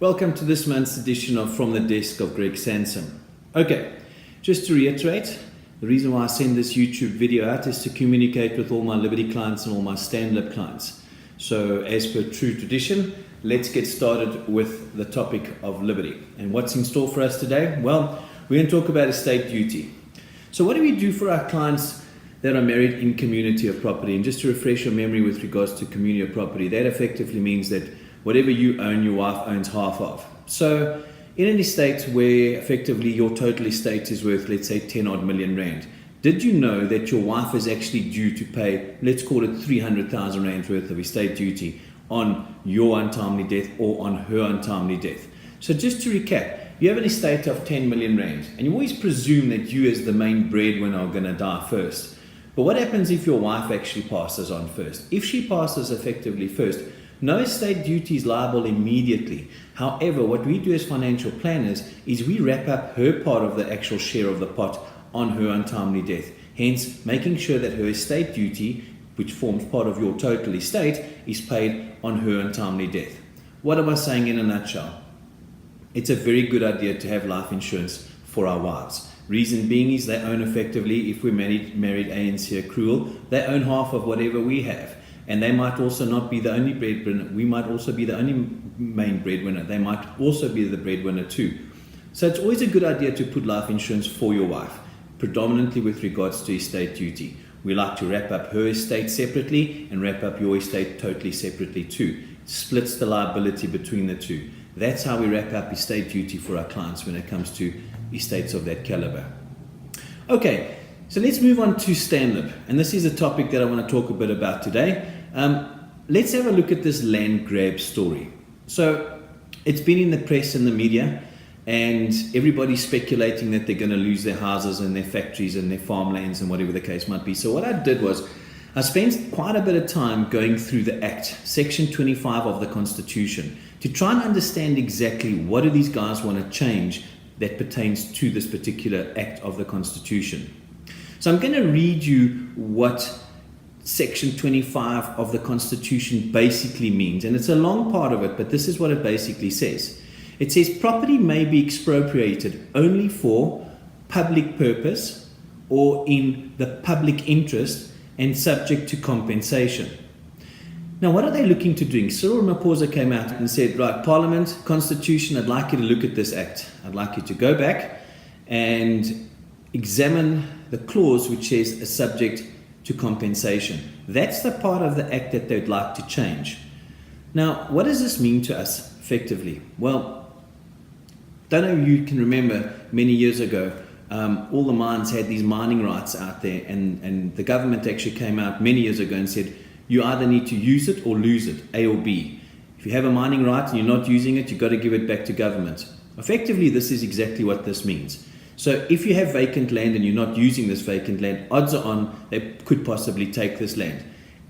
Welcome to this month's edition of From the Desk of Greg Sansom. Okay, just to reiterate, the reason why I send this YouTube video out is to communicate with all my Liberty clients and all my Stand-Lib clients. So as per true tradition, let's get started with the topic of Liberty. And what's in store for us today? Well, we're going to talk about estate duty. So what do we do for our clients that are married in community of property? And just to refresh your memory with regards to community of property, that effectively means that whatever you own, your wife owns half of. So in an estate where effectively your total estate is worth, let's say, 10 odd million rand, did you know that your wife is actually due to pay, let's call it 300,000 rand worth of estate duty on your untimely death or on her untimely death? So just to recap, you have an estate of 10 million rand and you always presume that you as the main breadwinner are going to die first. But what happens if your wife actually passes on first? If she passes effectively first, no estate duty is liable immediately. However, what we do as financial planners is we wrap up her part of the actual share of the pot on her untimely death. Hence, making sure that her estate duty, which forms part of your total estate, is paid on her untimely death. What am I saying in a nutshell? It's a very good idea to have life insurance for our wives. Reason being is they own effectively, if we're married ANC accrual, they own half of whatever we have. And they might also not be the only breadwinner. We might also be the only main breadwinner. They might also be the breadwinner too. So it's always a good idea to put life insurance for your wife, predominantly with regards to estate duty. We like to wrap up her estate separately and wrap up your estate totally separately too. Splits the liability between the two. That's how we wrap up estate duty for our clients when it comes to estates of that caliber. Okay. So let's move on to Stand-Lib, and this is a topic that I want to talk a bit about today. Let's have a look at this land grab story. So it's been in the press and the media, and everybody's speculating that they're going to lose their houses and their factories and their farmlands and whatever the case might be. So what I did was I spent quite a bit of time going through the Act, Section 25 of the Constitution, to try and understand exactly what do these guys want to change that pertains to this particular Act of the Constitution. So I'm going to read you what Section 25 of the Constitution basically means. And it's a long part of it, but this is what it basically says. It says property may be expropriated only for public purpose or in the public interest and subject to compensation. Now, what are they looking to do? Cyril Ramaphosa came out and said, right, Parliament, Constitution, I'd like you to look at this Act. I'd like you to go back and examine the clause which says a subject to compensation. That's the part of the Act that they'd like to change. Now, what does this mean to us effectively? Well, don't know if you can remember many years ago, all the mines had these mining rights out there, and the government actually came out many years ago and said, you either need to use it or lose it, A or B. If you have a mining right and you're not using it, you've got to give it back to government. Effectively, this is exactly what this means. So if you have vacant land and you're not using this vacant land, odds are on they could possibly take this land.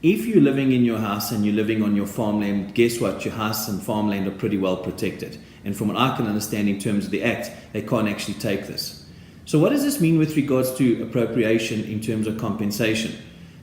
If you're living in your house and you're living on your farmland, guess what? Your house and farmland are pretty well protected. And from what I can understand in terms of the Act, they can't actually take this. So what does this mean with regards to appropriation in terms of compensation?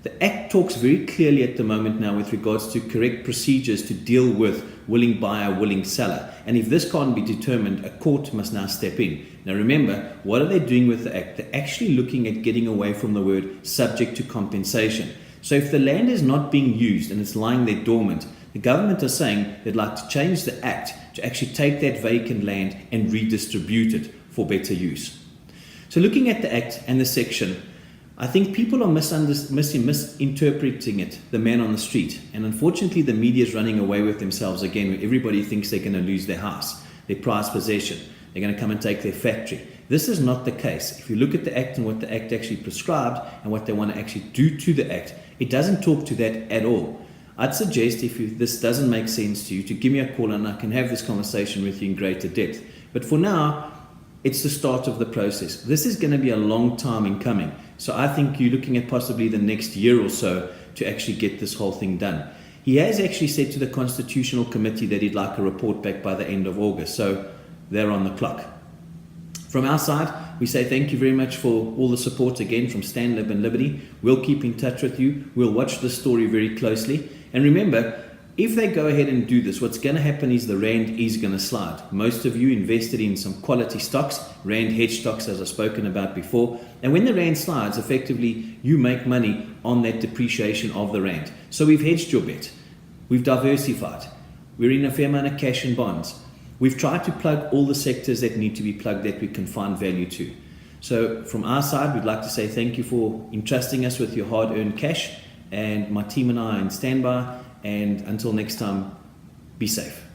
The Act talks very clearly at the moment now with regards to correct procedures to deal with willing buyer, willing seller. And if this can't be determined, a court must now step in. Now remember, what are they doing with the Act? They're actually looking at getting away from the word subject to compensation. So if the land is not being used and it's lying there dormant, the government are saying they'd like to change the Act to actually take that vacant land and redistribute it for better use. So looking at the Act and the section, I think people are misinterpreting it, the man on the street. And unfortunately, the media is running away with themselves again, where everybody thinks they're going to lose their house, their prized possession. They're going to come and take their factory. This is not the case. If you look at the Act and what the Act actually prescribed and what they want to actually do to the Act, it doesn't talk to that at all. I'd suggest if this doesn't make sense to you, to give me a call and I can have this conversation with you in greater depth. But for now, it's the start of the process. This is going to be a long time in coming. So I think you're looking at possibly the next year or so to actually get this whole thing done. He has actually said to the Constitutional Committee that he'd like a report back by the end of August. So they're on the clock. From our side, we say thank you very much for all the support again from Stand-Lib and Liberty. We'll keep in touch with you. We'll watch this story very closely. And remember, If they go ahead and do this, what's going to happen is the rand is going to slide. Most of you invested in some quality stocks, rand hedge stocks, as I've spoken about before. And when the rand slides, effectively, you make money on that depreciation of the rand. So we've hedged your bet. We've diversified. We're in a fair amount of cash and bonds. We've tried to plug all the sectors that need to be plugged that we can find value to. So from our side, we'd like to say thank you for entrusting us with your hard-earned cash. And my team and I are in standby. And until next time, be safe.